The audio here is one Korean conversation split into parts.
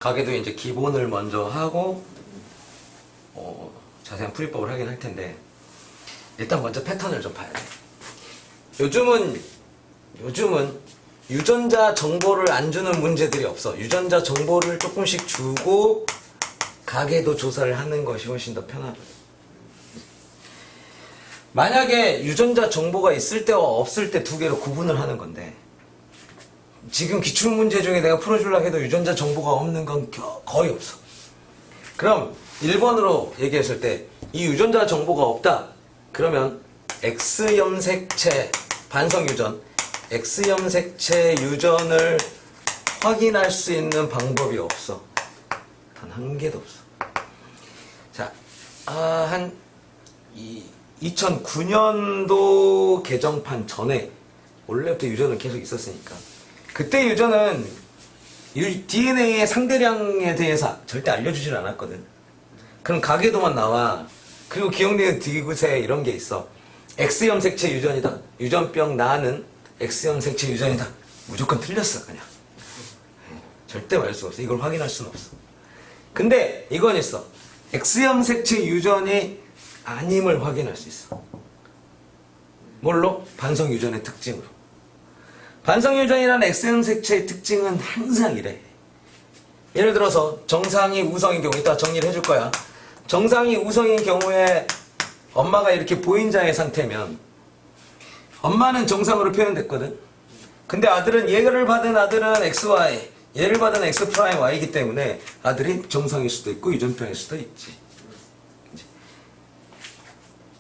가게도 이제 기본을 먼저 하고 자세한 풀이법을 하긴 할 텐데 일단 먼저 패턴을 좀 봐야 돼. 요즘은 유전자 정보를 안 주는 문제들이 없어. 유전자 정보를 조금씩 주고 가계도 조사를 하는 것이 훨씬 더 편하거든. 만약에 유전자 정보가 있을 때와 없을 때 두 개로 구분을 하는 건데 지금 기출문제 중에 내가 풀어주려고 해도 유전자 정보가 없는 건 거의 없어. 그럼 1번으로 얘기했을 때 이 유전자 정보가 없다. 그러면 X염색체 반성유전, X염색체 유전을 확인할 수 있는 방법이 없어. 단 한 개도 없어. 자, 한 2009년도 개정판 전에 원래부터 유전은 계속 있었으니까 그때 유전은 DNA의 상대량에 대해서 절대 알려주질 않았거든. 그럼 가계도만 나와. 그리고 기억니은 디귿에 이런 게 있어. X염색체 유전이다. 유전병 나는 X염색체 유전이다. 무조건 틀렸어 그냥. 절대 말 수 없어. 이걸 확인할 수는 없어. 근데 이건 있어. X염색체 유전이 아님을 확인할 수 있어. 뭘로? 반성유전의 특징으로. 반성유전이라는 X염색체의 특징은 항상 이래. 예를 들어서 정상이 우성인 경우, 이따 정리를 해줄 거야. 정상이 우성인 경우에 엄마가 이렇게 보인자의 상태면 엄마는 정상으로 표현됐거든. 근데 얘를 받은 아들은 XY, 얘를 받은 X'Y이기 때문에 아들이 정상일 수도 있고 유전병일 수도 있지.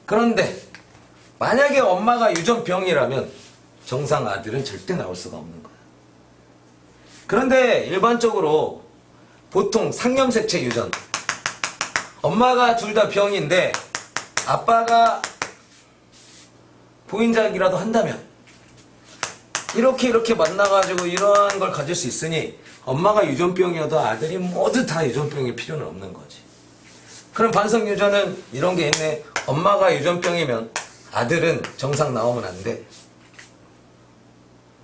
그런데 만약에 엄마가 유전병이라면 정상 아들은 절대 나올 수가 없는 거야. 그런데 일반적으로 보통 상염색체 유전, 엄마가 둘 다 병인데 아빠가 보인자이라도 한다면 이렇게 만나가지고 이런 걸 가질 수 있으니 엄마가 유전병이어도 아들이 모두 다 유전병일 필요는 없는 거지. 그럼 반성유전은 이런 게 있네. 엄마가 유전병이면 아들은 정상 나오면 안 돼.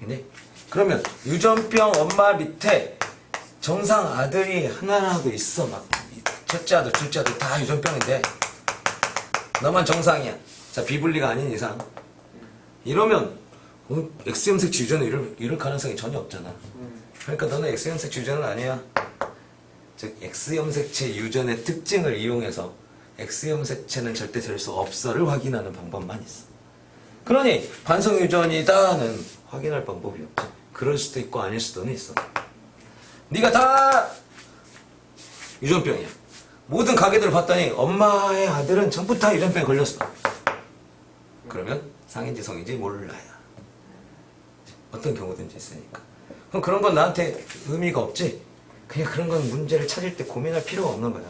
근데 그러면 유전병 엄마 밑에 정상 아들이 하나라도 있어. 막 첫째 아들, 둘째 아들 다 유전병인데 너만 정상이야. 자, 비분리가 아닌 이상 이러면 X염색체 유전을 이룰 가능성이 전혀 없잖아. 그러니까 너는 X염색체 유전은 아니야. 즉 X염색체 유전의 특징을 이용해서 X염색체는 절대 될 수 없어를 확인하는 방법만 있어. 그러니 반성유전이다는 확인할 방법이 없지. 그럴 수도 있고 아닐 수도 있어. 네가 다 유전병이야. 모든 가게들을 봤더니 엄마의 아들은 전부 다 유전병에 걸렸어. 그러면 상인지 성인지 몰라요. 어떤 경우든지 있으니까. 그럼 그런 건 나한테 의미가 없지. 그냥 그런 건 문제를 찾을 때 고민할 필요가 없는 거야.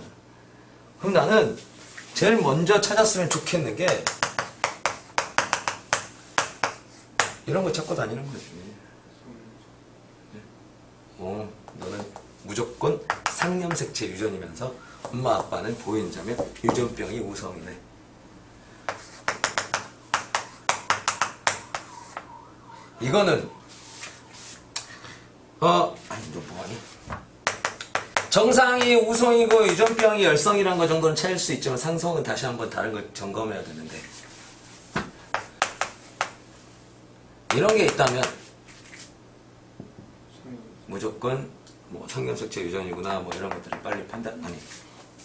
그럼 나는 제일 먼저 찾았으면 좋겠는 게 이런 거 찾고 다니는 거지. 너는 무조건 상염색체 유전이면서 엄마 아빠는 보인자면 유전병이 우성이네. 이거는 아니 너 뭐하니? 정상이 우성이고 유전병이 열성이란 거 정도는 찾을 수 있지만 상성은 다시 한번 다른 걸 점검해야 되는데 이런 게 있다면 무조건 뭐 상염색체 유전이구나 뭐 이런 것들을 빨리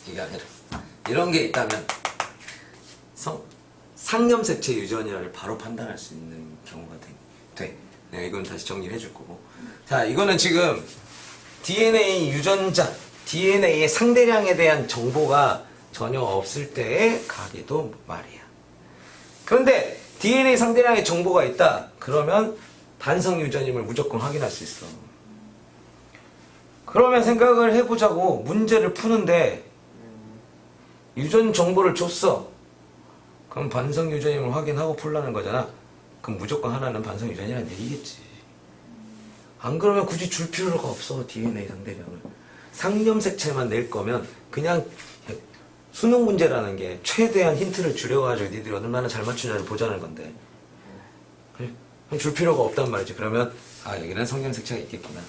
이게 아니라 이런 게 있다면 상염색체 유전이라를 바로 판단할 수 있는 경우가 돼. 내가 이건 다시 정리를 해줄 거고. 자, 이거는 지금 DNA 유전자, DNA의 상대량에 대한 정보가 전혀 없을 때의 가계도 말이야. 그런데 DNA 상대량의 정보가 있다. 그러면 반성 유전임을 무조건 확인할 수 있어. 그러면 생각을 해보자고. 문제를 푸는데 유전 정보를 줬어. 그럼 반성 유전임을 확인하고 풀라는 거잖아. 그럼 무조건 하나는 반성 유전이라는 얘기겠지. 안 그러면 굳이 줄 필요가 없어. DNA 상대량을. 상염색체만 낼 거면 그냥 수능 문제라는 게 최대한 힌트를 줄여가지고 니들이 얼마나 잘 맞추냐를 보자는 건데 그럼 줄 필요가 없단 말이지. 그러면 여기는 상염색체가 있겠구나.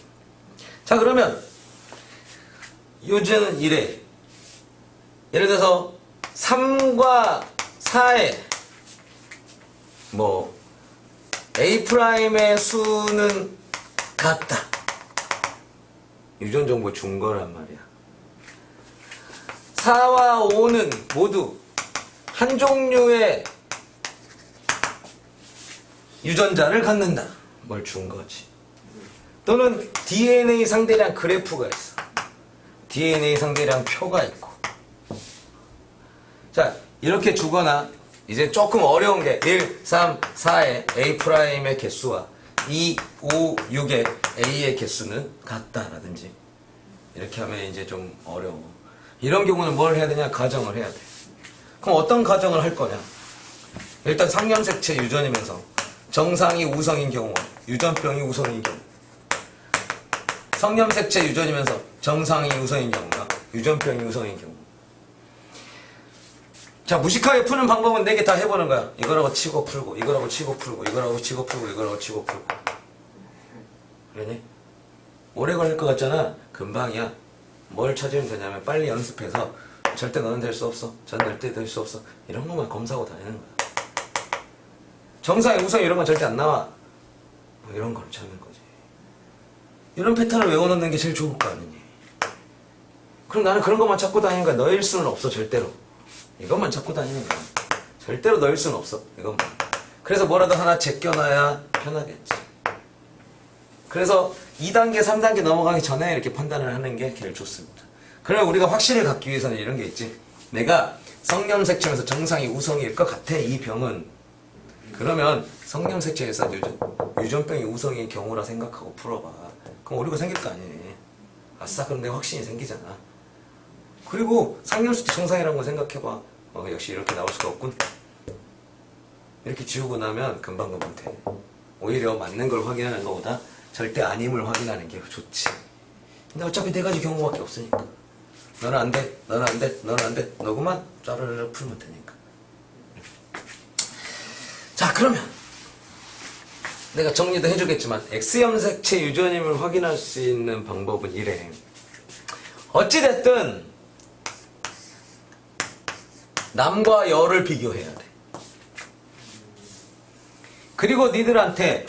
자, 그러면 유전은 이래. 예를 들어서 3과 4의 뭐 A'의 수는 같다. 유전 정보 준 거란 말이야. 4와 5는 모두 한 종류의 유전자를 갖는다. 뭘 준 거지. 또는 DNA 상대량 그래프가 있어. DNA 상대량 표가 있고. 자, 이렇게 주거나 이제 조금 어려운 게 1, 3, 4의 A'의 개수와 2, 5, 6의 A의 개수는 같다라든지 이렇게 하면 이제 좀 어려워. 이런 경우는 뭘 해야 되냐? 가정을 해야 돼. 그럼 어떤 가정을 할 거냐? 일단 상염색체 유전이면서 정상이 우성인 경우, 유전병이 우성인 경우. 성염색체 유전이면서 정상이 우성인 경우나 유전병이 우성인 경우. 자, 무식하게 푸는 방법은 4개 다 해보는 거야. 이거라고 치고 풀고, 이거라고 치고 풀고, 이거라고 치고 풀고, 이거라고 치고 풀고. 그러니? 오래 걸릴 것 같잖아. 금방이야. 뭘 찾으면 되냐면 빨리 연습해서 절대 너는 될 수 없어. 전 절대 될 수 없어. 이런 것만 검사하고 다니는 거야. 정상이 우성 이런 건 절대 안 나와. 뭐 이런 걸 찾는 거지. 이런 패턴을 외워놓는 게 제일 좋을 거 아니니. 그럼 나는 그런 것만 찾고 다니는 거야. 너일 수는 없어, 절대로. 이것만 찾고 다니는 거야. 절대로 너일 수는 없어, 이것만. 그래서 뭐라도 하나 제껴놔야 편하겠지. 그래서 2단계, 3단계 넘어가기 전에 이렇게 판단을 하는 게 제일 좋습니다. 그러면 우리가 확신을 갖기 위해서는 이런 게 있지. 내가 성염색체에서 정상이 우성일 것 같아, 이 병은. 그러면 성염색체에서 유전병이 우성인 경우라 생각하고 풀어봐. 그럼 오류가 생길 거 아니니. 아싸, 그럼 내 확신이 생기잖아. 그리고 상염색체 정상이라는 거 생각해봐. 역시 이렇게 나올 수가 없군. 이렇게 지우고 나면 금방금방 돼. 오히려 맞는 걸 확인하는 것보다 절대 아님을 확인하는 게 좋지. 근데 어차피 4가지 경우밖에 없으니까. 너는 안 돼, 너는 안 돼, 너는 안 돼. 너구만 짜르르 풀면 되니까. 자, 그러면 내가 정리도 해주겠지만 X염색체 유전임을 확인할 수 있는 방법은 이래. 어찌됐든 남과 여를 비교해야 돼. 그리고 니들한테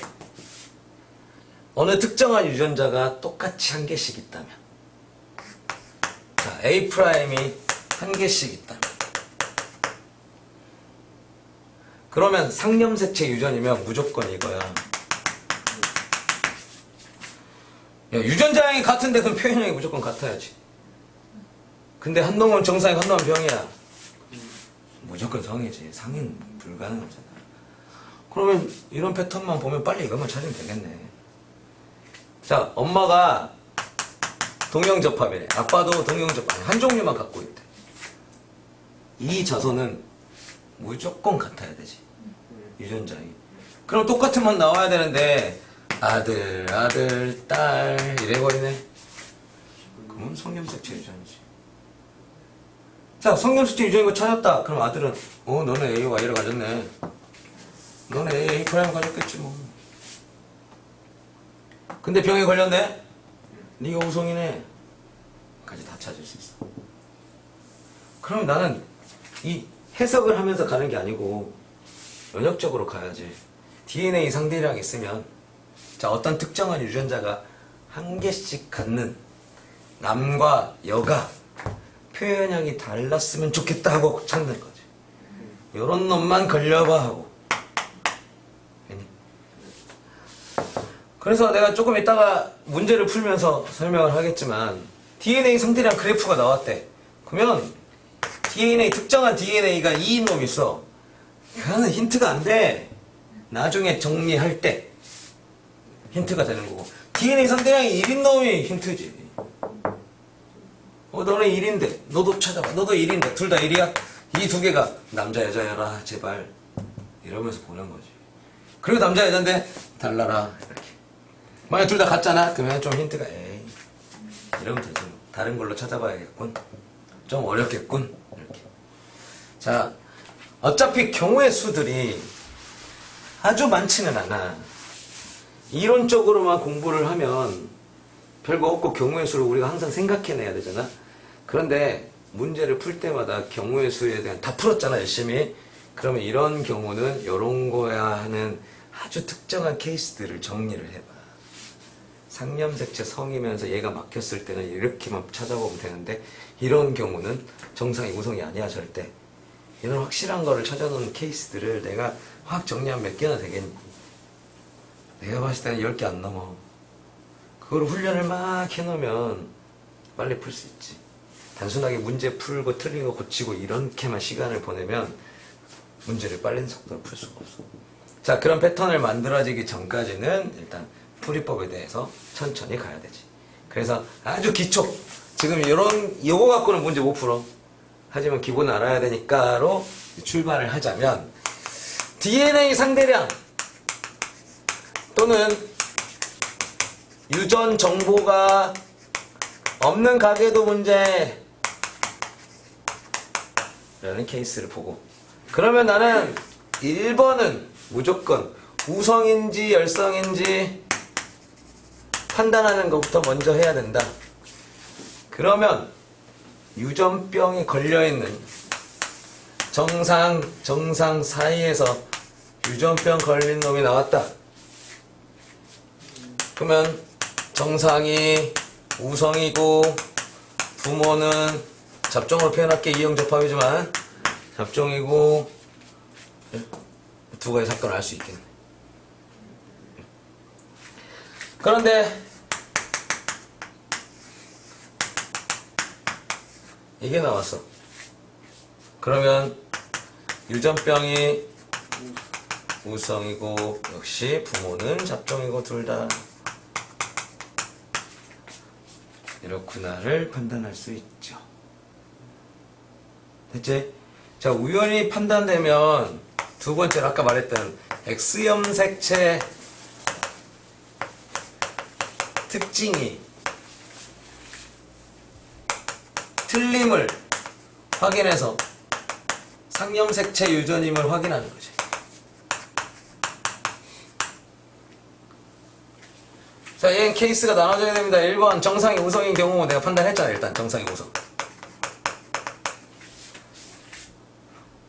어느 특정한 유전자가 똑같이 한 개씩 있다면, 자, A' 한 개씩 있다면, 그러면 상염색체 유전이면 무조건 이거야. 야, 유전자형이 같은데 그럼 표현형이 무조건 같아야지. 근데 한 놈은 정상이고 한 놈은 병이야. 무조건 성이지. 상은 불가능하잖아. 그러면 이런 패턴만 보면 빨리 이것만 찾으면 되겠네. 자, 엄마가 동형접합이래. 아빠도 동형접합. 한 종류만 갖고 있대. 이 자손은 무조건 같아야 되지. 유전자이. 그럼 똑같은 만 나와야 되는데 아들, 딸 이래버리네. 그러면 성염색체 유전이지. 자, 성염색체 유전인 거 찾았다. 그럼 아들은 너는 A와 Y를 가졌네. 너는 A' 가졌겠지 뭐. 근데 병에 걸렸네? 네가 우성이네. 까지 다 찾을 수 있어. 그럼 나는 이 해석을 하면서 가는 게 아니고 연역적으로 가야지. DNA 상대량이 있으면, 자, 어떤 특정한 유전자가 한 개씩 갖는 남과 여가 표현형이 달랐으면 좋겠다 하고 찾는 거지. 요런 놈만 걸려봐 하고. 그래서 내가 조금 이따가 문제를 풀면서 설명을 하겠지만 DNA 상대량 그래프가 나왔대. 그러면 DNA, 특정한 DNA가 2인 놈이 있어. 그거는 힌트가 안 돼. 나중에 정리할 때 힌트가 되는 거고. DNA 상대량이 1인 놈이 힌트지. 너는 1인데 너도 찾아봐. 너도 1인데 둘 다 1이야? 이 두 개가 남자 여자여라 제발 이러면서 보는 거지. 그리고 남자 여자인데 달라라 이렇게. 만약 둘 다 같잖아? 그러면 좀 힌트가 에이 이러면 되지. 다른 걸로 찾아봐야겠군. 좀 어렵겠군. 이렇게. 자, 어차피 경우의 수들이 아주 많지는 않아. 이론적으로만 공부를 하면 별거 없고 경우의 수를 우리가 항상 생각해내야 되잖아. 그런데 문제를 풀 때마다 경우의 수에 대한 다 풀었잖아 열심히. 그러면 이런 경우는 이런 거야 하는 아주 특정한 케이스들을 정리를 해봐. 상념색체 성이면서 얘가 막혔을 때는 이렇게만 찾아보면 되는데 이런 경우는 정상이 우성이 아니야 절대. 이런 확실한 거를 찾아놓은 케이스들을 내가 확 정리하면 몇 개나 되겠니? 내가 봤을 때는 10개 안 넘어. 그걸 훈련을 막 해놓으면 빨리 풀 수 있지. 단순하게 문제 풀고 틀린 거 고치고 이렇게만 시간을 보내면 문제를 빠른 속도로 풀 수가 없어. 자, 그런 패턴을 만들어지기 전까지는 일단 풀이법에 대해서 천천히 가야 되지. 그래서 아주 기초. 지금 요거 갖고는 문제 못 풀어. 하지만 기본 알아야 되니까로 출발을 하자면 DNA 상대량 또는 유전 정보가 없는 가계도 문제 라는 케이스를 보고 그러면 나는 1번은 무조건 우성인지 열성인지 판단하는 것부터 먼저 해야 된다. 그러면 유전병이 걸려있는 정상 사이에서 유전병 걸린 놈이 나왔다. 그러면 정상이 우성이고 부모는 잡종으로 표현할게. 이형접합이지만 잡종이고 두 가지 사건을 알 수 있겠네. 그런데 이게 나왔어. 그러면 유전병이 우성이고 역시 부모는 잡종이고 둘 다 이렇구나를 판단할 수 있죠. 됐지? 자, 우연히 판단되면 두 번째로 아까 말했던 X염색체 특징이 틀림을 확인해서 상염색체 유전임을 확인하는 거지. 자, 얘는 케이스가 나눠져야 됩니다. 1번 정상이 우성인 경우 내가 판단했잖아. 일단 정상이 우성.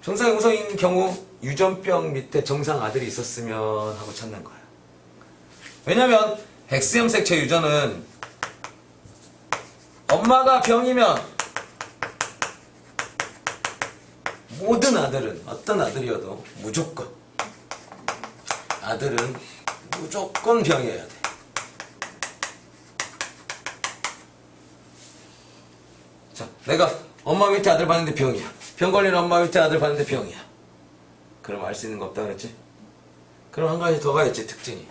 정상이 우성인 경우 유전병 밑에 정상 아들이 있었으면 하고 찾는 거야. 왜냐면 X염색체 유전은 엄마가 병이면 모든 아들은 어떤 아들이어도 무조건 아들은 무조건 병이어야 돼. 자, 내가 엄마 밑에 아들 봤는데 병이야. 병 걸린 엄마 밑에 아들 봤는데 병이야. 그럼 알 수 있는 거 없다 그랬지? 그럼 한 가지 더 가야지. 특징이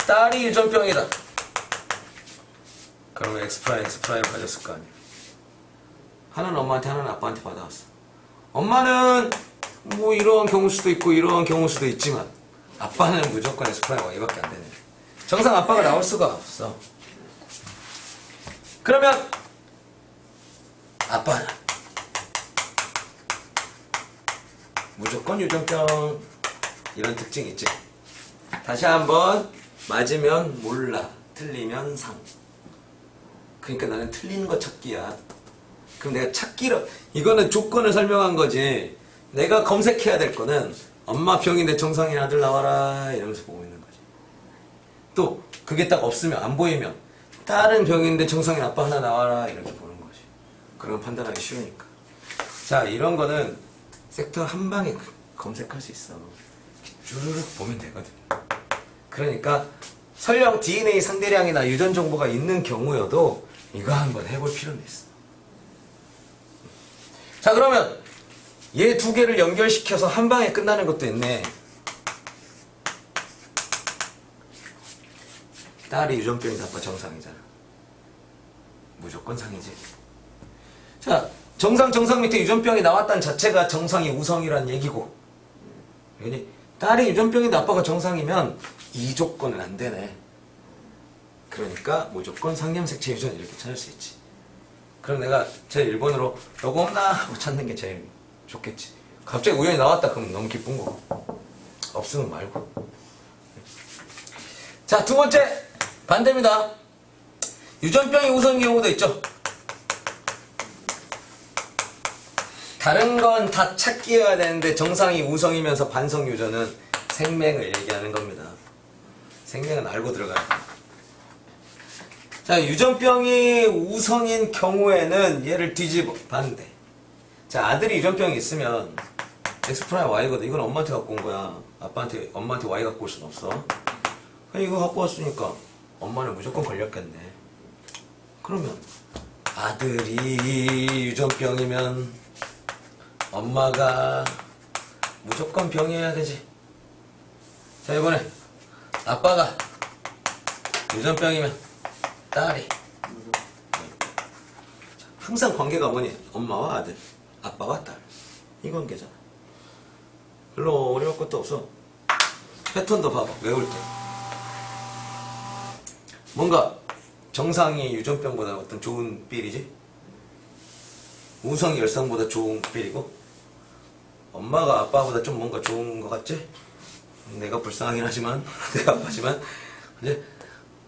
딸이 유전병이다. 그러면 X'X'을 가졌을 거 아니야. 하나는 엄마한테 하나는 아빠한테 받아왔어. 엄마는 뭐 이러한 경우 수도 있고 이러한 경우 수도 있지만 아빠는 무조건 X'Y밖에 안 되네. 정상 아빠가 나올 수가 없어. 그러면 아빠는 무조건 유전병 이런 특징이 있지. 다시 한번 맞으면 몰라, 틀리면 상. 그러니까 나는 틀린 거 찾기야. 그럼 내가 찾기로 이거는 조건을 설명한 거지. 내가 검색해야 될 거는 엄마 병인데 정상인 아들 나와라 이러면서 보고 있는 거지. 또 그게 딱 없으면 안 보이면 다른 병인데 정상인 아빠 하나 나와라 이렇게 보는 거지. 그런 판단하기 쉬우니까. 자, 이런 거는 섹터 한 방에 검색할 수 있어. 쭈르륵 보면 되거든. 그러니까 설령 DNA 상대량이나 유전 정보가 있는 경우여도 이거 한번 해볼 필요는 있어. 자, 그러면 얘 두 개를 연결시켜서 한 방에 끝나는 것도 있네. 딸이 유전병이 아빠 정상이잖아. 무조건 상이지. 자, 정상 밑에 유전병이 나왔다는 자체가 정상이 우성이란 얘기고, 딸이 유전병인데 아빠가 정상이면 이 조건은 안 되네. 그러니까 무조건 상염색체 유전 이렇게 찾을 수 있지. 그럼 내가 제일 1번으로 요거 없나 하고 찾는 게 제일 좋겠지. 갑자기 우연히 나왔다 그러면 너무 기쁜 거고, 없으면 말고. 자, 두 번째 반대입니다. 유전병이 우선인 경우도 있죠. 다른 건 다 찾기여야 되는데 정상이 우성이면서 반성 유전은 생명을 얘기하는 겁니다. 생명은 알고 들어가야 돼요. 자, 유전병이 우성인 경우에는 얘를 뒤집어 반대. 자, 아들이 유전병이 있으면 X 프라임 Y거든. 이건 엄마한테 갖고 온 거야. 엄마한테 Y 갖고 올 순 없어. 이거 갖고 왔으니까 엄마는 무조건 걸렸겠네. 그러면 아들이 유전병이면 엄마가 무조건 병이어야 되지. 자, 이번에 아빠가 유전병이면 딸이. 항상 관계가 뭐니? 엄마와 아들, 아빠와 딸. 이 관계잖아. 별로 어려울 것도 없어. 패턴도 봐봐. 외울 때. 뭔가 정상이 유전병보다 어떤 좋은 삘이지? 우성이 열성보다 좋은 삘이고 엄마가 아빠보다 좀 뭔가 좋은 것 같지? 내가 불쌍하긴 하지만 내가 아빠지만 이제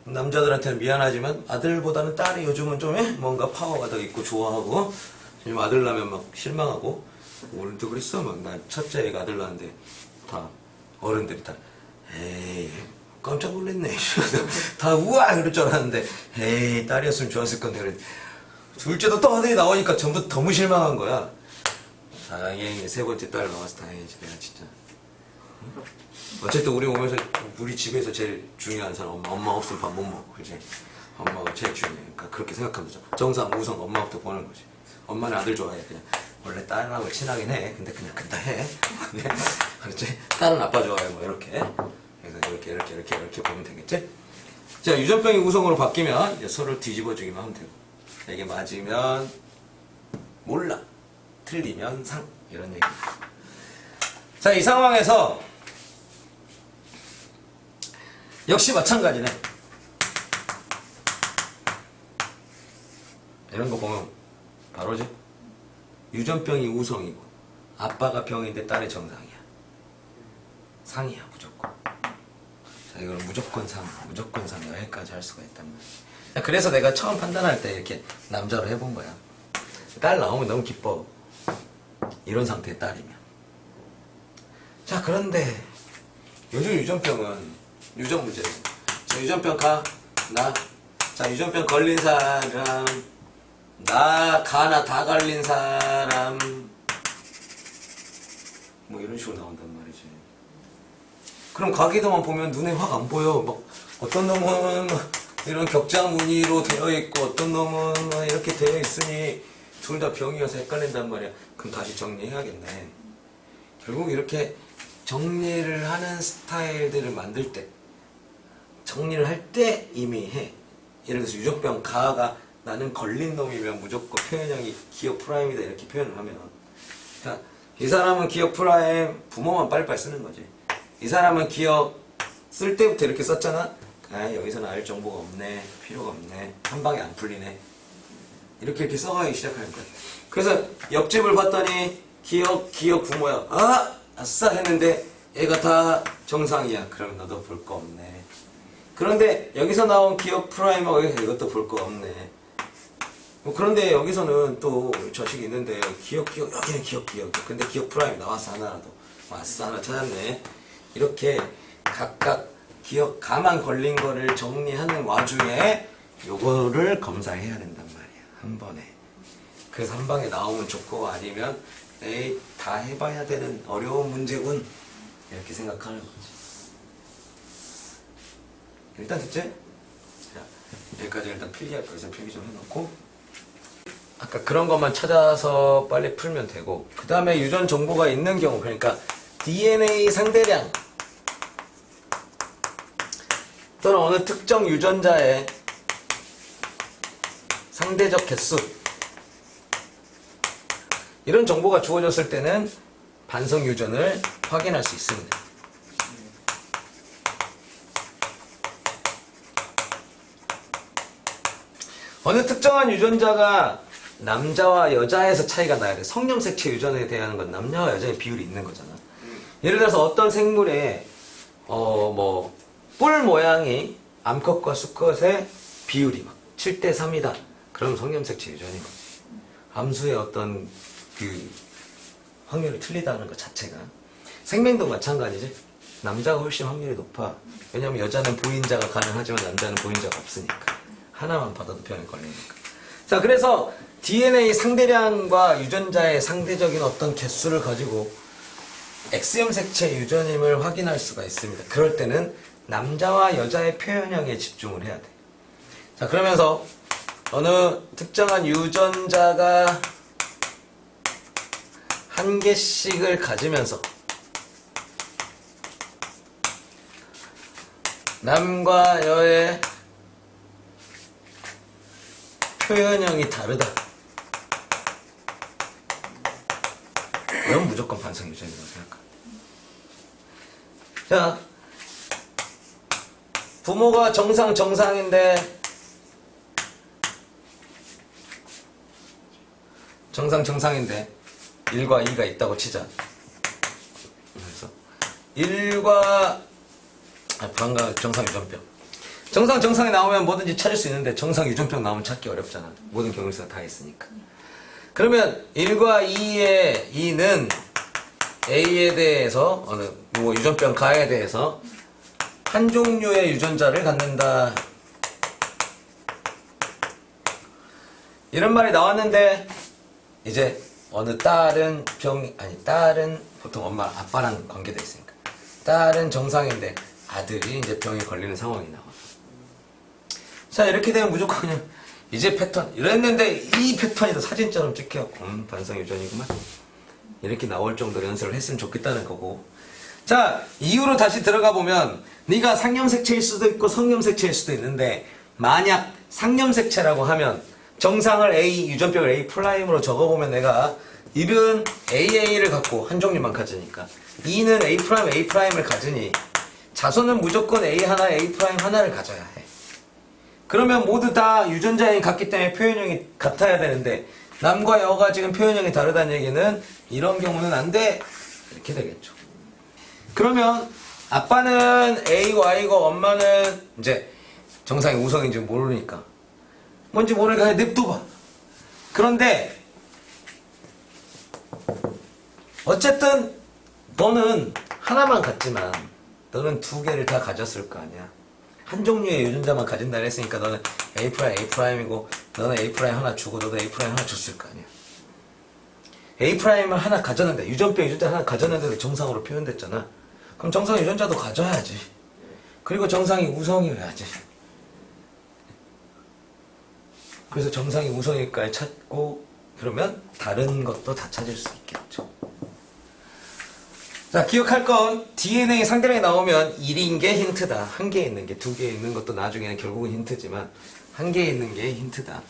남자들한테는 미안하지만 아들보다는 딸이 요즘은 좀 뭔가 파워가 더 있고 좋아하고 지금 아들 나면 막 실망하고 오늘도 그랬어? 막 난 첫째 애가 아들 낳았는데 다 어른들이 다 에이 깜짝 놀랐네 다 우와 이럴 줄 알았는데 에이 딸이었으면 좋았을 건데 그래. 둘째도 또 아들이 나오니까 전부 너무 실망한 거야. 다행히 세 번째 딸 나와서 다행이지. 내가 진짜 어쨌든 우리 오면서 우리 집에서 제일 중요한 사람 엄마 없으면 밥 못 먹고 그지. 엄마가 제일 중요해. 그러니까 그렇게 생각하면 되죠. 정상 우선 엄마부터 보는 거지. 엄마는 아들 좋아해. 그냥 원래 딸하고 친하긴 해. 근데 그냥 그다 해. 그렇지. 딸은 아빠 좋아해. 뭐 이렇게. 그래서 이렇게 보면 되겠지. 자, 유전병이 우성으로 바뀌면 이제 서로 뒤집어주기만 하면 되고. 이게 맞으면 몰라, 틀리면 상, 이런 얘기입니다. 자, 이 상황에서 역시 마찬가지네. 이런 거 보면 바로지. 유전병이 우성이고 아빠가 병인데 딸이 정상이야. 상이야 무조건. 자, 이거는 무조건 상 여기까지 할 수가 있단 말이야. 그래서 내가 처음 판단할 때 이렇게 남자로 해본 거야. 딸 나오면 너무 기뻐. 이런 상태의 딸이면. 자, 그런데 요즘 유전병은 유전 문제예요. 자, 유전병 자, 유전병 걸린 사람, 가나 다 걸린 사람, 뭐 이런 식으로 나온단 말이지. 그럼 가기도만 보면 눈에 확 안 보여. 막 어떤 놈은 이런 격자 무늬로 되어 있고 어떤 놈은 이렇게 되어 있으니 둘 다 병이어서 헷갈린단 말이야. 그럼 다시 정리해야겠네. 결국 이렇게 정리를 하는 스타일들을 만들 때, 정리를 할 때 이미 해. 예를 들어서 유전병 가가 나는 걸린 놈이면 무조건 표현형이 기억 프라임이다 이렇게 표현을 하면, 자, 이 사람은 기억 프라임 부모만 빨리빨리 쓰는 거지. 이 사람은 기억 쓸 때부터 이렇게 썼잖아. 아, 여기서는 알 정보가 없네. 필요가 없네. 한 방에 안 풀리네. 이렇게 써가기 시작하는 거야. 그래서 옆집을 봤더니 기억 부모야. 아! 아싸! 했는데 얘가 다 정상이야. 그럼 너도 볼 거 없네. 그런데 여기서 나온 기억 프라이머가 이것도 볼 거 없네. 그런데 여기서는 또 저식이 있는데 기억 여기는 기억 근데 기억 프라임 나왔어 하나라도. 왔어 하나 찾았네. 이렇게 각각 기억 가만 걸린 거를 정리하는 와중에 요거를 검사해야 된단 말이야. 한 번에. 그래서 한 방에 나오면 좋고 아니면 에이 다 해봐야 되는 어려운 문제군 이렇게 생각하는 거지. 일단 됐지? 자, 여기까지 일단 필기할 거에서 필기 좀 해놓고 아까 그런 것만 찾아서 빨리 풀면 되고 그 다음에 유전 정보가 있는 경우 그러니까 DNA 상대량 또는 어느 특정 유전자의 상대적 개수 이런 정보가 주어졌을 때는 반성 유전을 확인할 수 있습니다. 어느 특정한 유전자가 남자와 여자에서 차이가 나야 돼. 성염색체 유전에 대한 건 남자와 여자의 비율이 있는 거잖아. 예를 들어서 어떤 생물에 뿔 모양이 암컷과 수컷의 비율이 막 7대 3이다. 그럼 성염색체 유전인 거지. 함수의 어떤 그 확률이 틀리다는 것 자체가. 생명도 마찬가지지. 남자가 훨씬 확률이 높아. 왜냐면 여자는 보인자가 가능하지만 남자는 보인자가 없으니까. 하나만 받아도 병에 걸리니까. 자, 그래서 DNA 상대량과 유전자의 상대적인 어떤 개수를 가지고 X형 색채 유전임을 확인할 수가 있습니다. 그럴 때는 남자와 여자의 표현형에 집중을 해야 돼. 자, 그러면서 어느 특정한 유전자가 한 개씩을 가지면서 남과 여의 표현형이 다르다. 그럼 무조건 반성 유전이라고 생각합니다. 자, 부모가 정상인데 정상인데 1과 2가 있다고 치자. 그래서 1과 불안가 정상 유전병. 정상이 나오면 뭐든지 찾을 수 있는데 정상 유전병 나오면 찾기 어렵잖아. 모든 경우에서 다 있으니까. 그러면 1과 2의 2는 A에 대해서 어느 뭐 유전병 가에 대해서 한 종류의 유전자를 갖는다. 이런 말이 나왔는데 이제 어느 딸은 보통 엄마 아빠랑 관계돼 있으니까 딸은 정상인데 아들이 이제 병에 걸리는 상황이 나와. 자, 이렇게 되면 무조건 그냥 이제 패턴 이랬는데 이 패턴이 더 사진처럼 찍혀갖고 반성 유전이구만 이렇게 나올 정도로 연습을 했으면 좋겠다는 거고. 자, 이유로 다시 들어가 보면 네가 상염색체일 수도 있고 성염색체일 수도 있는데 만약 상염색체라고 하면 정상을 A, 유전병을 A 프라임으로 적어보면 내가 1은 AA를 갖고 한 종류만 가지니까 2는 A 프라임, A 프라임을 가지니 자손은 무조건 A 하나, A 프라임 하나를 가져야 해. 그러면 모두 다 유전자형이 같기 때문에 표현형이 같아야 되는데 남과 여가 지금 표현형이 다르다는 얘기는 이런 경우는 안 돼. 이렇게 되겠죠. 그러면 아빠는 A고 I고 엄마는 이제 정상이 우성인지 모르니까 뭔지 모르니까 그냥 냅둬봐. 그런데 어쨌든 너는 하나만 갖지만 너는 두 개를 다 가졌을 거 아니야. 한 종류의 유전자만 가진다 했으니까 너는 A 프라임, A 프라임이고 너는 A 프라임 하나 주고 너도 A 프라임 하나 줬을 거 아니야. A 프라임을 하나 가졌는데 유전병 유전자 하나 가졌는데도 정상으로 표현됐잖아. 그럼 정상 유전자도 가져야지. 그리고 정상이 우성이어야지. 그래서 정상이 우성일까를 찾고 그러면 다른 것도 다 찾을 수 있겠죠. 자, 기억할 건 DNA 상대량이 나오면 1인 게 힌트다. 한 개 있는 게, 두 개 있는 것도 나중에는 결국은 힌트지만 한 개 있는 게 힌트다.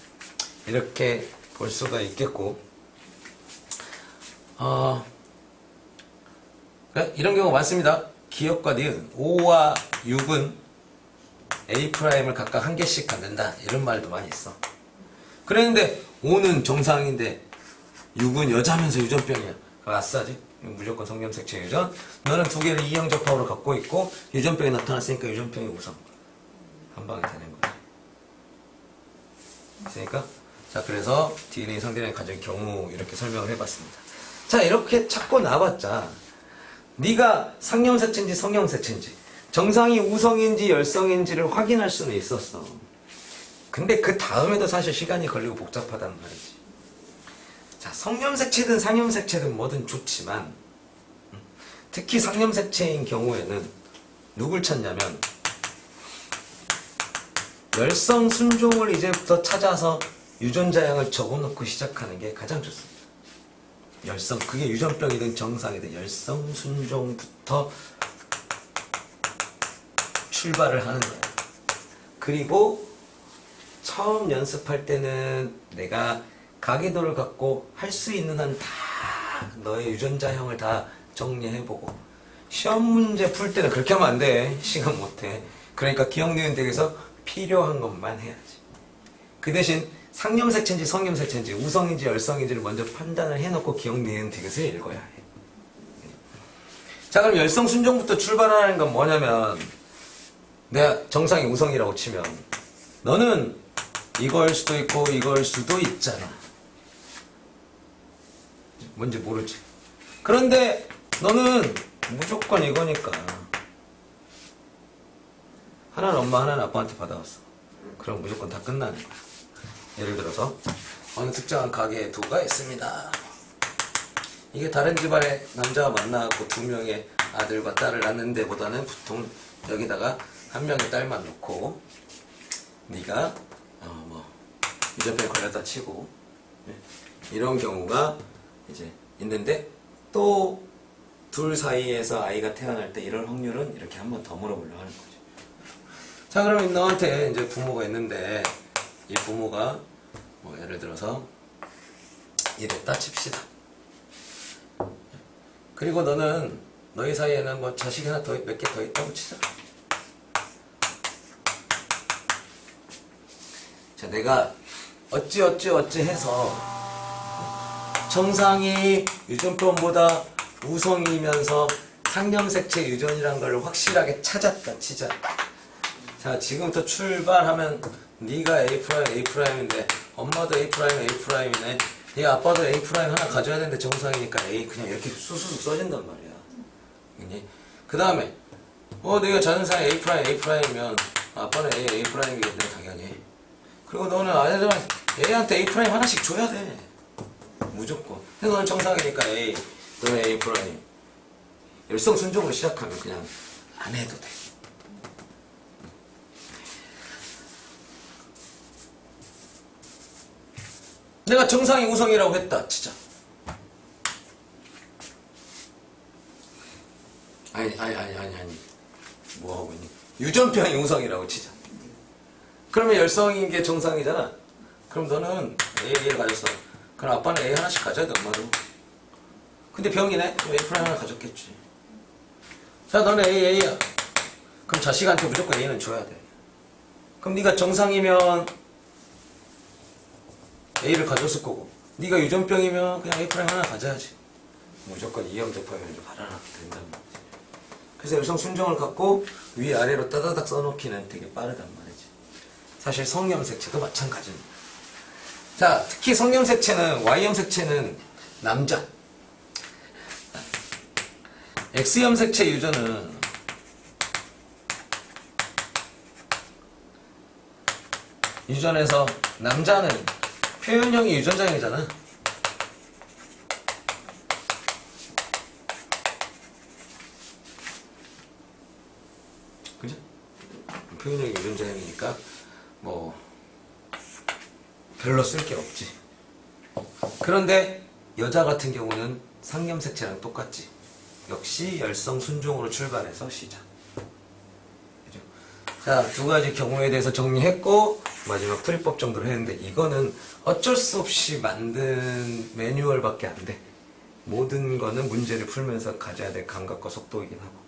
이렇게 볼 수가 있겠고 이런 경우 많습니다. 기억과 니은 5와 6은 A'을 각각 한 개씩 갖는다. 이런 말도 많이 있어. 그랬는데 5는 정상인데 6은 여자면서 유전병이야. 아싸지. 무조건 성염색체 유전. 너는 두 개를 이형접합으로 갖고 있고 유전병이 나타났으니까 유전병이 우성. 한 방에 되는 거야. 됐으니까 자, 그래서 DNA 상대량이 가진 경우 이렇게 설명을 해봤습니다. 자, 이렇게 찾고 나봤자 네가 상염색체인지 성염색체인지 정상이 우성인지 열성인지를 확인할 수는 있었어. 근데 그 다음에도 사실 시간이 걸리고 복잡하단 말이지. 자, 성염색체든 상염색체든 뭐든 좋지만 특히 상염색체인 경우에는 누굴 찾냐면 열성 순종을 이제부터 찾아서 유전자양을 적어놓고 시작하는 게 가장 좋습니다. 열성, 그게 유전병이든 정상이든 열성 순종부터 출발을 하는 거예요. 그리고 처음 연습할 때는 내가 가계도를 갖고 할 수 있는 한 다 너의 유전자형을 다 정리해보고 시험 문제 풀 때는 그렇게 하면 안 돼. 시간 못해. 그러니까 기억 니은 댁에서 필요한 것만 해야지. 그 대신 상염색체인지 성염색체인지 우성인지 열성인지를 먼저 판단을 해놓고 기억 니은 댁에서 읽어야 해. 자, 그럼 열성 순종부터 출발하는 건 뭐냐면 내가 정상이 우성이라고 치면 너는 이거일 수도 있고 이거일 수도 있잖아. 뭔지 모르지. 그런데 너는 무조건 이거니까. 하나는 엄마, 하나는 아빠한테 받아왔어. 그럼 무조건 다 끝나는 거야. 예를 들어서 어느 특정한 가게에 두가 있습니다. 이게 다른 집안의 남자가 만나갖고 두 명의 아들과 딸을 낳는 데보다는 보통 여기다가 한 명의 딸만 놓고 네가 유전병에 걸렸다 치고 이런 경우가 이제 있는데 또 둘 사이에서 아이가 태어날 때 이럴 확률은 이렇게 한 번 더 물어보려고 하는 거죠. 자, 그러면 너한테 이제 부모가 있는데 이 부모가 뭐 예를 들어서 이랬다 칩시다. 그리고 너는 너희 사이에는 뭐 자식이 하나 더 몇 개 더 있다고 치자. 자, 내가 어찌 해서 정상이 유전병보다 우성이면서 상념색체 유전이란 걸 확실하게 찾았다 치자. 자, 지금부터 출발하면 네가 A'A'인데 엄마도 A'A'이네. 네 아빠도 A' 하나 가져야 되는데 정상이니까 A 그냥 이렇게 수수수 써진단 말이야. 그 다음에 네가 자전상에 A'A'이면 아빠는 A'A'이겠네 당연히. 그리고 너는 A한테 A' 하나씩 줘야 돼. 무조건. 근데 너는 정상이니까 A, 너는 A'. 열성순종으로 시작하면 그냥 안 해도 돼. 내가 정상이 우성이라고 했다 치자. 아니 뭐 하고 있니? 유전병이 우성이라고 치자. 그러면 열성인 게 정상이잖아. 그럼 너는 A를 가졌어. 그럼 아빠는 A 하나씩 가져야 돼, 엄마도. 근데 병이네? 그럼 A' 하나 가졌겠지. 자, 너는 A야. 그럼 자식한테 무조건 A는 줘야 돼. 그럼 네가 정상이면 A를 가졌을 거고, 네가 유전병이면 그냥 A' 하나 가져야지. 무조건 이염접하면 받아라 된단 말이지. 그래서 열성 순종을 갖고 위아래로 따다닥 써놓기는 되게 빠르단 말이지. 사실 성염색체도 마찬가지입니다. 자, 특히 성염색체는 Y염색체는 남자, X염색체 유전은 유전에서 남자는 표현형이 유전장애잖아. 그죠? 표현형이 유전장애니까 뭐 별로 쓸 게 없지. 그런데 여자 같은 경우는 상염색체랑 똑같지. 역시 열성 순종으로 출발해서 시작. 그죠? 자, 두 가지 경우에 대해서 정리했고 마지막 풀이법 정도로 했는데 이거는 어쩔 수 없이 만든 매뉴얼밖에 안 돼. 모든 거는 문제를 풀면서 가져야 될 감각과 속도이긴 하고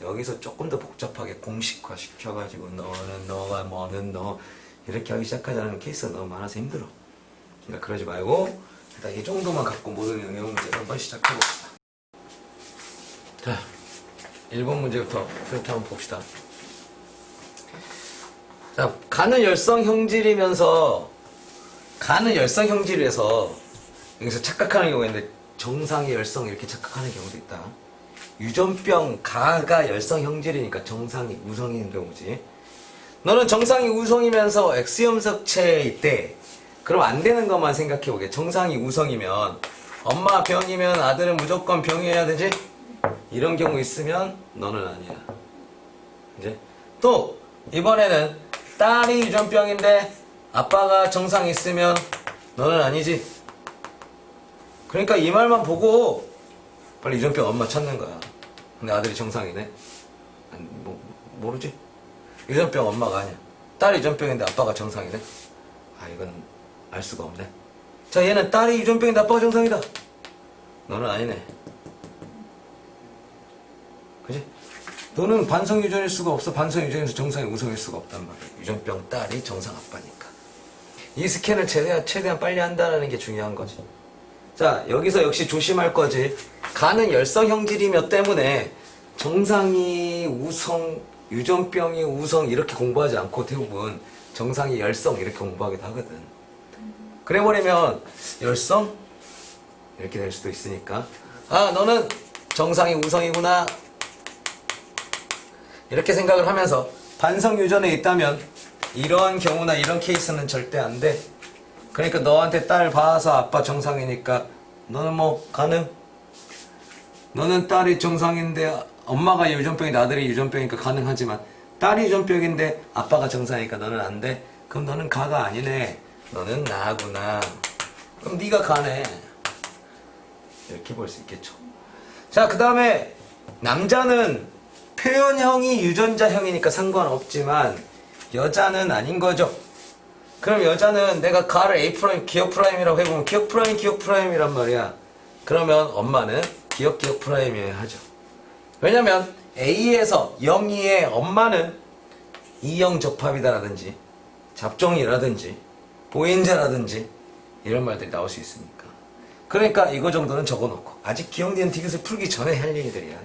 여기서 조금 더 복잡하게 공식화 시켜가지고 너는 너가 뭐는 너 이렇게 하기 시작하자는 케이스가 너무 많아서 힘들어. 그러니까 그러지 말고 일단 이 정도만 갖고 모든 영역 문제를 한번 시작해봅시다. 자, 1번 문제부터 그렇게 한번 봅시다. 자, 간은 열성 형질이면서 간은 열성 형질에서 여기서 착각하는 경우가 있는데 정상의 열성 이렇게 착각하는 경우도 있다. 유전병 가가 열성 형질이니까 정상이 우성인 경우지. 너는 정상이 우성이면서 X염색체에 있대. 그럼 안 되는 것만 생각해보게. 정상이 우성이면 엄마 병이면 아들은 무조건 병이어야 되지? 이런 경우 있으면 너는 아니야. 이제 또 이번에는 딸이 유전병인데 아빠가 정상이 있으면 너는 아니지. 그러니까 이 말만 보고 빨리 유전병 엄마 찾는 거야. 근데 아들이 정상이네. 모르지? 유전병 엄마가 아니야. 딸이 유전병인데 아빠가 정상이네. 이건 알 수가 없네. 자, 얘는 딸이 유전병인데 아빠가 정상이다. 너는 아니네. 그지? 너는 반성 유전일 수가 없어. 반성 유전에서 정상이 우성일 수가 없단 말이야. 유전병 딸이 정상 아빠니까. 이 스캔을 최대한 빨리 한다는 게 중요한 거지. 자, 여기서 역시 조심할 거지. 간은 열성 형질이며 때문에 정상이 우성 유전병이 우성 이렇게 공부하지 않고 대부분 정상이 열성 이렇게 공부하기도 하거든. 그래버리면 열성? 이렇게 될 수도 있으니까 아 너는 정상이 우성이구나 이렇게 생각을 하면서 반성 유전에 있다면 이런 경우나 이런 케이스는 절대 안 돼. 그러니까 너한테 딸 봐서 아빠 정상이니까 너는 뭐 가능? 너는 딸이 정상인데 엄마가 유전병인데 아들이 유전병이니까 가능하지만 딸이 유전병인데 아빠가 정상이니까 너는 안 돼? 그럼 너는 가가 아니네. 너는 나구나. 그럼 네가 가네. 이렇게 볼 수 있겠죠. 자, 그 다음에 남자는 표현형이 유전자형이니까 상관없지만 여자는 아닌 거죠. 그럼 여자는 내가 가를 A 프라임, 기억 프라임이라고 해보면 기억 프라임, 기억 프라임이란 말이야. 그러면 엄마는 기억, 기억 프라임이어야 하죠. 왜냐면 A에서 0, 2의 엄마는 이형 접합이다라든지 잡종이라든지 보인자라든지 이런 말들이 나올 수 있으니까. 그러니까 이거 정도는 적어놓고 아직 기억 니은 디귿을 풀기 전에 할 얘기들이야.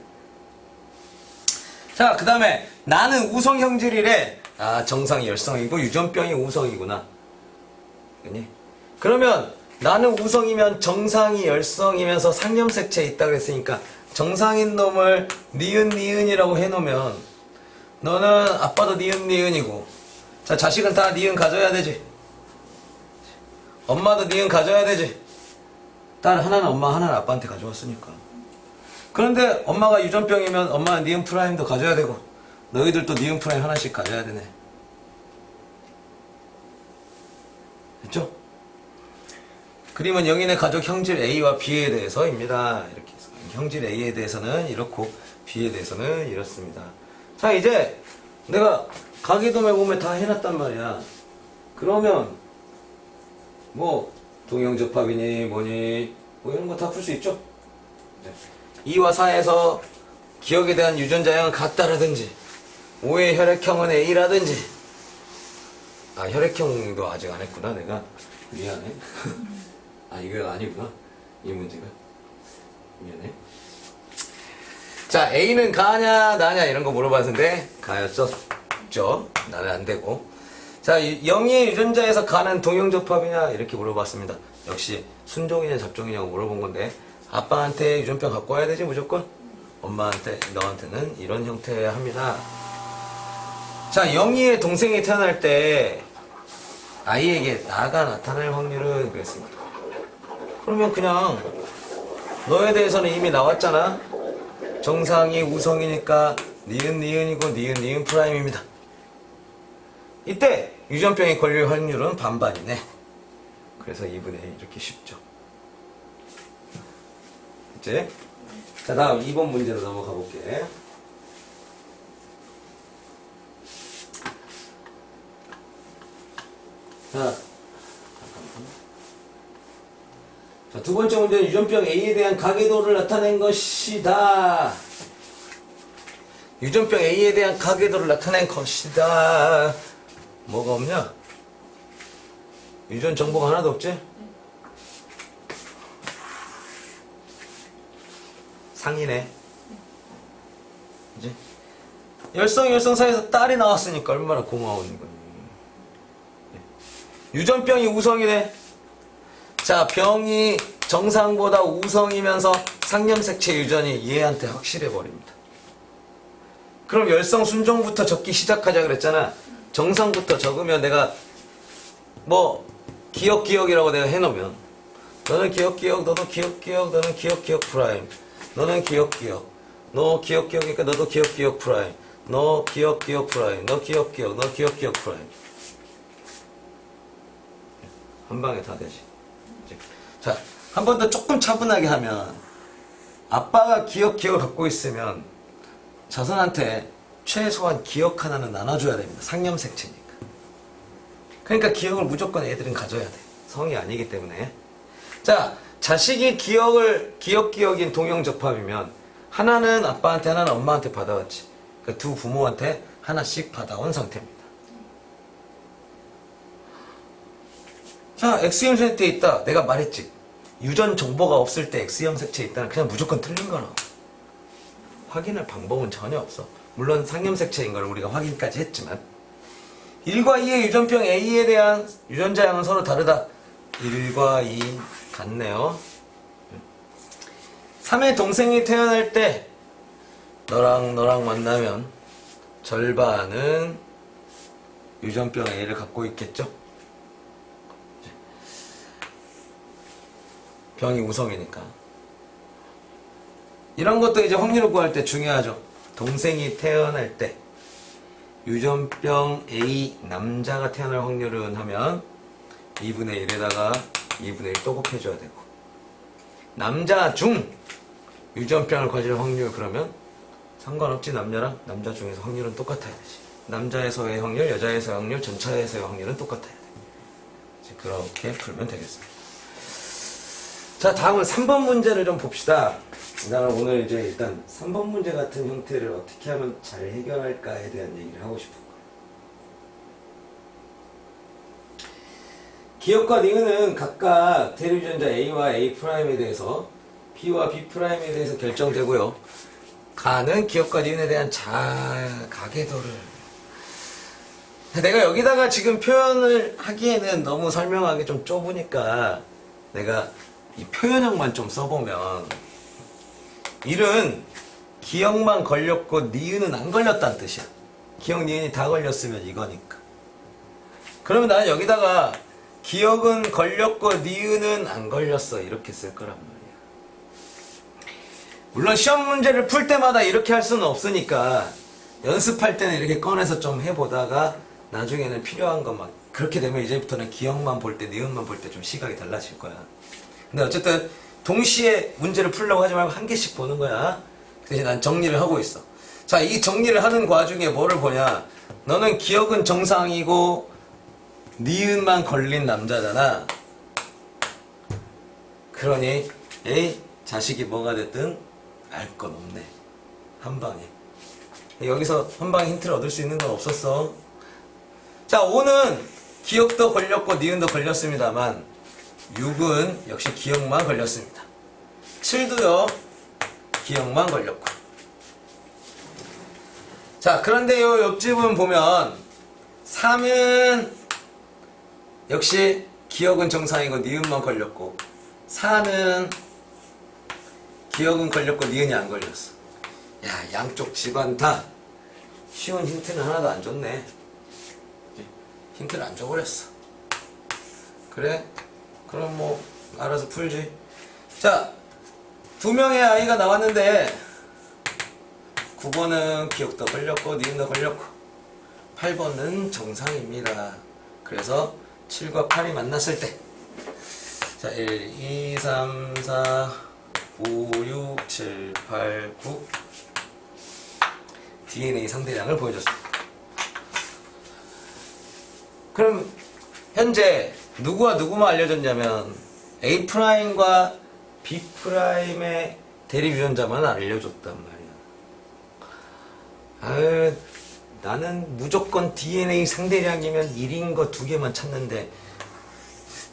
자, 그 다음에 나는 우성형질이래. 아, 정상이 열성이고 유전병이 우성이구나. 그니? 그러면 나는 우성이면 정상이 열성이면서 상념색체에 있다 그랬으니까 정상인 놈을 니은 니은이라고 해놓으면 너는 아빠도 니은 니은이고 자 자식은 다 니은 가져야 되지. 엄마도 니은 가져야 되지. 딸 하나는 엄마 하나는 아빠한테 가져왔으니까. 그런데 엄마가 유전병이면 엄마는 니은 프라임도 가져야 되고 너희들도 니은 프라임 하나씩 가져야 되네. 됐죠? 그림은 영인의 가족 형질 A와 B에 대해서입니다. 이렇게 해서 형질 A에 대해서는 이렇고 B에 대해서는 이렇습니다. 자, 이제 내가 가계도매 보면 다 해놨단 말이야. 그러면 뭐 동형접합이니 뭐니 뭐 이런 거 다 풀 수 있죠? 2와 4에서 기억에 대한 유전자형은 같다라든지 5의 혈액형은 A라든지 아 혈액형도 아직 안 했구나 내가 미안해. 아 이거 아니구나 이 문제가 미안해. 자 A는 가냐 나냐 이런 거 물어봤는데 가였죠. 나는 안 되고. 자 0의 유전자에서 가는 동형접합이냐 이렇게 물어봤습니다. 역시 순종이냐 잡종이냐고 물어본 건데 아빠한테 유전병 갖고 와야 되지 무조건. 엄마한테 너한테는 이런 형태여야 합니다. 자 0이의 동생이 태어날 때 아이에게 나가 나타날 확률은 그랬습니다. 그러면 그냥 너에 대해서는 이미 나왔잖아. 정상이 우성이니까 니은 니은이고 니은 니은 프라임입니다. 이때 유전병에 걸릴 확률은 반반이네. 그래서 2분의 1 이렇게 쉽죠. 이제 자 다음 2번 문제로 넘어가 볼게. 자, 두 번째 문제는 유전병 A에 대한 가계도를 나타낸 것이다. 유전병 A에 대한 가계도를 나타낸 것이다. 뭐가 없냐? 유전 정보가 하나도 없지? 상이네. 이제 열성 사이에서 딸이 나왔으니까 얼마나 고마운 거니. 유전병이 우성이네. 자, 병이 정상보다 우성이면서 상념색체 유전이 얘한테 확실해 버립니다. 그럼 열성 순종부터 적기 시작하자 그랬잖아. 정상부터 적으면 내가 뭐 기억이라고 내가 해놓으면 너는 기억 너도 기억 너는 기억 프라임 너는 기억 너 기억이니까 너도 기억 프라임 너 기억 프라임 너 기억 너 기억 프라임 한 방에 다 되지. 자, 한 번 더 조금 차분하게 하면 아빠가 기억을 갖고 있으면 자손한테 최소한 기억 하나는 나눠줘야 됩니다. 상념색체니까. 그러니까 기억을 무조건 애들은 가져야 돼. 성이 아니기 때문에. 자, 자식이 기억인 동형접합이면 하나는 아빠한테 하나는 엄마한테 받아왔지. 그러니까 두 부모한테 하나씩 받아온 상태입니다. 자, X형 색체에 있다. 내가 말했지. 유전 정보가 없을 때 X형 색체에 있다는 그냥 무조건 틀린 거라. 확인할 방법은 전혀 없어. 물론 상염색체인 걸 우리가 확인까지 했지만 1과 2의 유전평 A에 대한 유전자량은 서로 다르다. 1과 2 같네요. 3의 동생이 태어날 때 너랑 만나면 절반은 유전병 A를 갖고 있겠죠? 병이 우성이니까. 이런 것도 이제 확률을 구할 때 중요하죠. 동생이 태어날 때 유전병 A 남자가 태어날 확률은 하면 2분의 1에다가 2분의 1 또 곱해줘야 되고, 남자 중 유전병을 가질 확률 그러면 상관없지. 남녀랑 남자 중에서 확률은 똑같아야 되지. 남자에서의 확률, 여자에서의 확률, 전차에서의 확률은 똑같아야 돼. 그렇게 풀면 되겠습니다. 자, 다음은 3번 문제를 좀 봅시다. 나는 오늘 이제 일단 3번 문제 같은 형태를 어떻게 하면 잘 해결할까에 대한 얘기를 하고 싶은 거예요. 기억과 니은은 각각 대립유전자 A와 A'에 대해서, B와 B'에 대해서 결정되고요. 가는 기억과 니은에 대한 가계도를, 내가 여기다가 지금 표현을 하기에는 너무 설명하기 좀 좁으니까 내가 이 표현형만 좀 써보면, 1은 기억만 걸렸고 니은은 안 걸렸다는 뜻이야. 기억, 니은이 다 걸렸으면 이거니까. 그러면 나는 여기다가 기억은 걸렸고 니은은 안 걸렸어 이렇게 쓸 거란 말이야. 물론 시험 문제를 풀 때마다 이렇게 할 수는 없으니까 연습할 때는 이렇게 꺼내서 좀 해보다가 나중에는 필요한 것만, 그렇게 되면 이제부터는 기억만 볼 때, 니은만 볼 때 좀 시각이 달라질 거야. 근데 어쨌든 동시에 문제를 풀려고 하지 말고 한 개씩 보는 거야. 그래서 난 정리를 하고 있어. 자, 이 정리를 하는 과정에 뭐를 보냐. 너는 기억은 정상이고 니은만 걸린 남자잖아. 그러니 에이, 자식이 뭐가 됐든 알 건 없네. 한 방에. 여기서 한 방에 힌트를 얻을 수 있는 건 없었어. 자, 5는 기억도 걸렸고 니은도 걸렸습니다만 6은 역시 기억만 걸렸습니다. 7도요, 기억만 걸렸고. 자, 그런데 요 옆집은 보면 3은 역시 기억은 정상이고 니은만 걸렸고, 4는 기억은 걸렸고 니은이 안 걸렸어. 야, 양쪽 집안 다 쉬운 힌트는 하나도 안 줬네. 힌트를 안 줘버렸어. 그래? 그럼 뭐 알아서 풀지. 자, 2명의 아이가 나왔는데 9번은 기억도 걸렸고 니은도 걸렸고 8번은 정상입니다. 그래서 7과 8이 만났을 때, 자, 1, 2, 3, 4, 5, 6, 7, 8, 9 DNA 상대량을 보여줬습니다. 그럼 현재 누구와 누구만 알려줬냐면 A'과 B'의 대립유전자만 알려줬단 말이야. 나는 무조건 DNA 상대량이면 1인 거 2개만 찾는데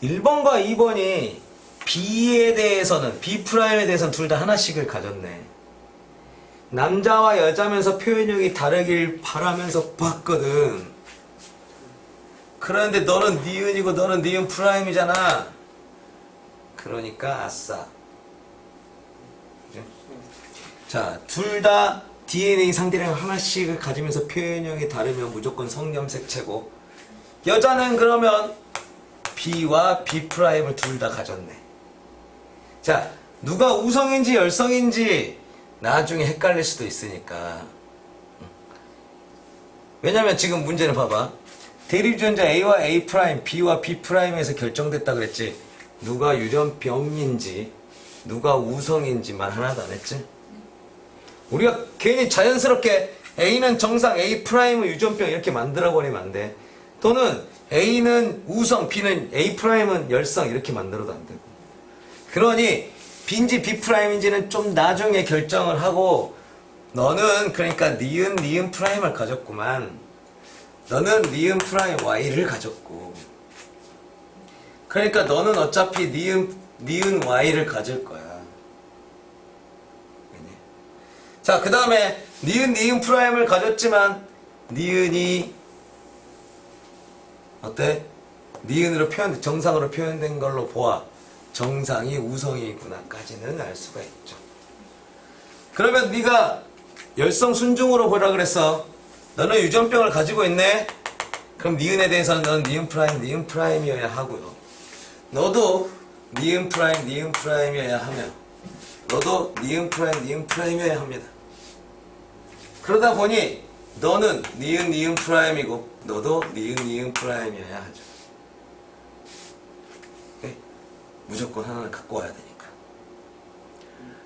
1번과 2번이 B에 대해서는, B'에 대해서는 둘 다 하나씩을 가졌네. 남자와 여자면서 표현력이 다르길 바라면서 봤거든. 그런데 너는 니은이고 너는 니은 프라임이잖아. 그러니까 아싸. 자, 둘 다 DNA 상대량 하나씩을 가지면서 표현형이 다르면 무조건 성염색체고, 여자는 그러면 B와 B'을 둘 다 가졌네. 자, 누가 우성인지 열성인지 나중에 헷갈릴 수도 있으니까. 왜냐면 지금 문제는 봐봐. 대립유전자 A와 A', B와 B'에서 결정됐다 그랬지. 누가 유전병인지 누가 우성인지만 하나도 안 했지. 우리가 괜히 자연스럽게 A는 정상, A'은 유전병 이렇게 만들어버리면 안 돼. 또는 A는 우성, B는 A'은 열성 이렇게 만들어도 안 되고. 그러니 B인지 B'인지는 좀 나중에 결정을 하고, 너는 그러니까 니은 프라임을 가졌구만. 너는 니은 프라임 Y를 가졌고, 그러니까 너는 어차피 니은 Y를 가질 거야. 자, 그 다음에 니은 프라임을 가졌지만 니은이 어때? 니은으로 정상으로 표현된 걸로 보아 정상이 우성이구나까지는 알 수가 있죠. 그러면 네가 열성 순중으로 보라 그랬어. 너는 유전병을 가지고 있네. 그럼 니은에 대해서는 너는 니은 프라임이어야 하고요. 너도 니은 프라임이어야 하며 너도 니은 프라임이어야 합니다. 그러다 보니 너는 니은 프라임이고 너도 니은 프라임이어야 하죠. 네? 무조건 하나는 갖고 와야 되니까.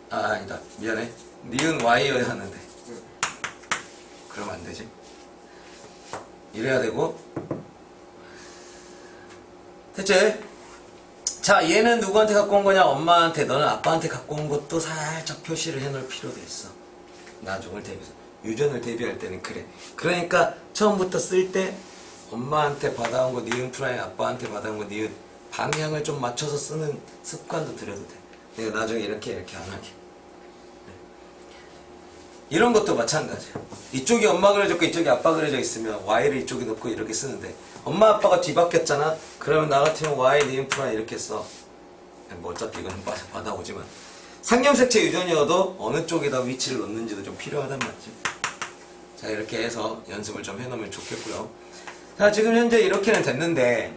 아니다, 미안해. 니은 Y여야 하는데 그러면 안 되지. 이래야 되고. 됐지? 자, 얘는 누구한테 갖고 온 거냐? 엄마한테. 너는 아빠한테 갖고 온 것도 살짝 표시를 해놓을 필요도 있어. 나중을 대비해서. 유전을 대비할 때는 그래. 그러니까 처음부터 쓸 때 엄마한테 받아온 거 니은 프라임, 아빠한테 받아온 거 니은, 방향을 좀 맞춰서 쓰는 습관도 들여도 돼. 내가 나중에 이렇게 안 하게. 이런 것도 마찬가지야. 이쪽이 엄마 그려졌고 이쪽이 아빠 그려져 있으면 Y를 이쪽에 놓고 이렇게 쓰는데 엄마 아빠가 뒤바뀌었잖아? 그러면 나 같으면 Y, 니은 프라임 이렇게 써. 뭐 어차피 이건 받아오지만 상념색채 유전이어도 어느 쪽에다 위치를 놓는지도 좀 필요하단 말이지. 자, 이렇게 해서 연습을 좀 해놓으면 좋겠고요. 자, 지금 현재 이렇게는 됐는데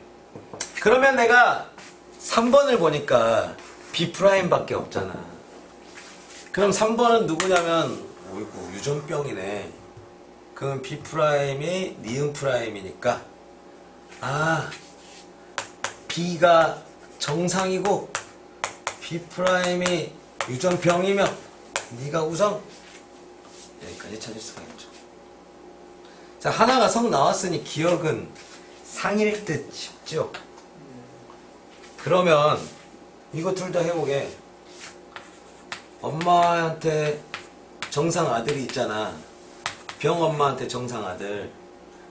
그러면 내가 3번을 보니까 B 프라임밖에 없잖아. 그럼 3번은 누구냐면 어이구, 유전병이네. 그럼 B 프라임이 니은 프라임이니까 B가 정상이고 B 프라임이 유전병이며 네가 우성. 여기까지 찾을 수가 있죠. 자, 하나가 성 나왔으니 기억은 상일 듯 싶죠. 그러면 이거 둘 다 해보게. 엄마한테 정상 아들이 있잖아. 병 엄마한테 정상 아들.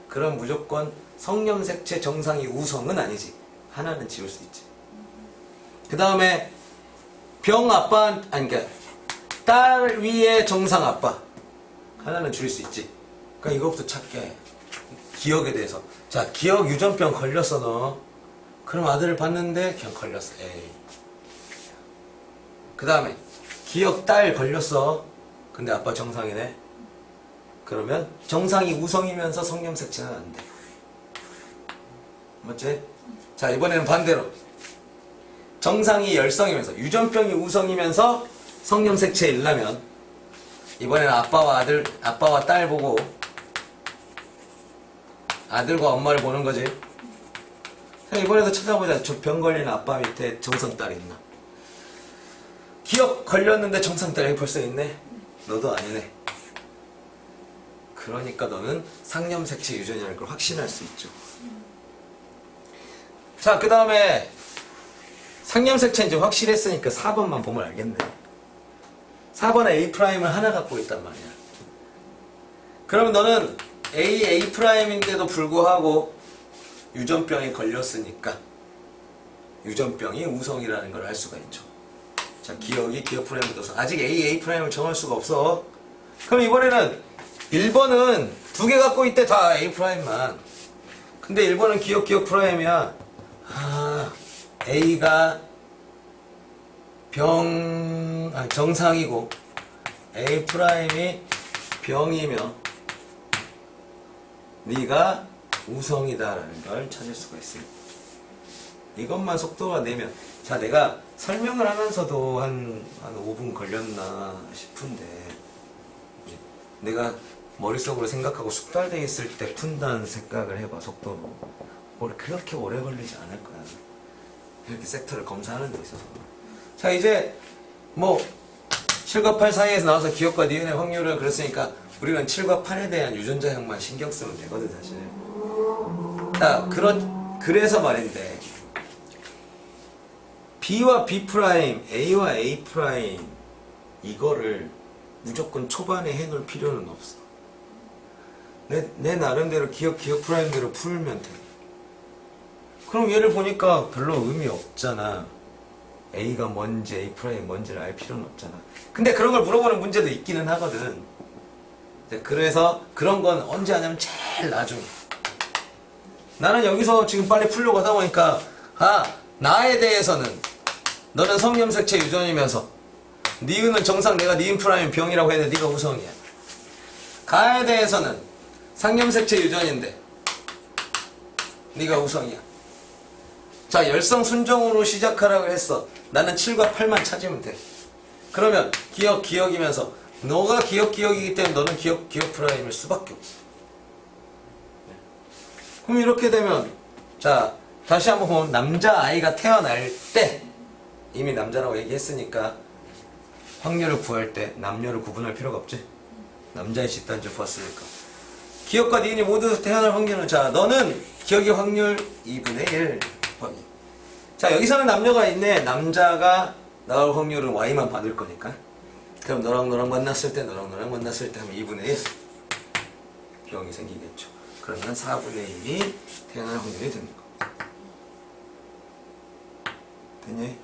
그럼 무조건 성념색채 정상이 우성은 아니지. 하나는 지울 수 있지. 그 다음에 병 아빠, 그러니까 딸 위에 정상 아빠. 하나는 줄일 수 있지. 그러니까 이것부터 찾게. 기억에 대해서. 자, 기억 유전병 걸렸어 너. 그럼 아들을 봤는데 그냥 걸렸어. 에이. 그 다음에 기억 딸 걸렸어. 근데 아빠 정상이네. 그러면 정상이 우성이면서 성념색채는 안 돼. 맞지? 자, 이번에는 반대로 정상이 열성이면서 유전병이 우성이면서 성념색채이려면 이번에는 아빠와 딸 보고 아들과 엄마를 보는 거지. 자, 이번에도 찾아보자. 저 병 걸린 아빠 밑에 정상 딸이 있나? 기억 걸렸는데 정상 딸이 벌써 있네. 너도 아니네. 그러니까 너는 상념색채 유전이라는 걸 확신할 수 있죠. 자, 그 다음에 상념색채 이제 확실했으니까 4번만 보면 알겠네. 4번에 A'을 하나 갖고 있단 말이야. 그러면 너는 A'인데도 불구하고 유전병이 걸렸으니까 유전병이 우성이라는 걸 알 수가 있죠. 자, 기억이 기억 프라임을 둬서 아직 A'을 정할 수가 없어. 그럼 이번에는 1번은 두 개 갖고 있대. 다 A'만. 근데 1번은 기억 프라임이야. A가 정상이고 A 프라임이 병이며 네가 우성이다라는 걸 찾을 수가 있습니다. 이것만 속도가 내면. 자, 내가 설명을 하면서도 한 5분 걸렸나 싶은데 내가 머릿속으로 생각하고 숙달되어 있을 때 푼다는 생각을 해봐. 속도로. 뭘 그렇게 오래 걸리지 않을 거야. 이렇게 섹터를 검사하는 데 있어서. 자, 이제 뭐 7과 8 사이에서 나와서 기억과 니은의 확률을 그랬으니까 우리는 7과 8에 대한 유전자형만 신경 쓰면 되거든 사실. 자, 그래서 말인데 B와 B 프라임, A와 A 프라임 이거를 무조건 초반에 해놓을 필요는 없어. 내 나름대로 기억 프라임대로 풀면 돼. 그럼 얘를 보니까 별로 의미 없잖아. A가 뭔지 A 프라임 뭔지를 알 필요는 없잖아. 근데 그런 걸 물어보는 문제도 있기는 하거든. 그래서 그런 건 언제 하냐면 제일 나중에. 나는 여기서 지금 빨리 풀려고 하다 보니까 나에 대해서는 너는 성염색체 유전이면서 니은은 정상 내가 니은 프라임 병이라고 했는데 니가 우성이야. 가에 대해서는 상염색체 유전인데 니가 우성이야. 자, 열성 순정으로 시작하라고 했어. 나는 7과 8만 찾으면 돼. 그러면 기억이면서 너가 기억이기 때문에 너는 기억 프라임일 수밖에 없어. 그럼 이렇게 되면 자, 다시 한번 보면 남자 아이가 태어날 때 이미 남자라고 얘기했으니까 확률을 구할 때 남녀를 구분할 필요가 없지. 남자의 집단지 보았으니까. 기억과 니은이 모두 태어날 확률은 자, 너는 기억의 확률 2분의 1 확률. 자, 여기서는 남녀가 있네. 남자가 나올 확률은 Y만 받을 거니까. 그럼 너랑 만났을 때 하면 2분의 1 병이 생기겠죠. 그러면 4분의 1이 태어날 확률이 되는 거. 됐니?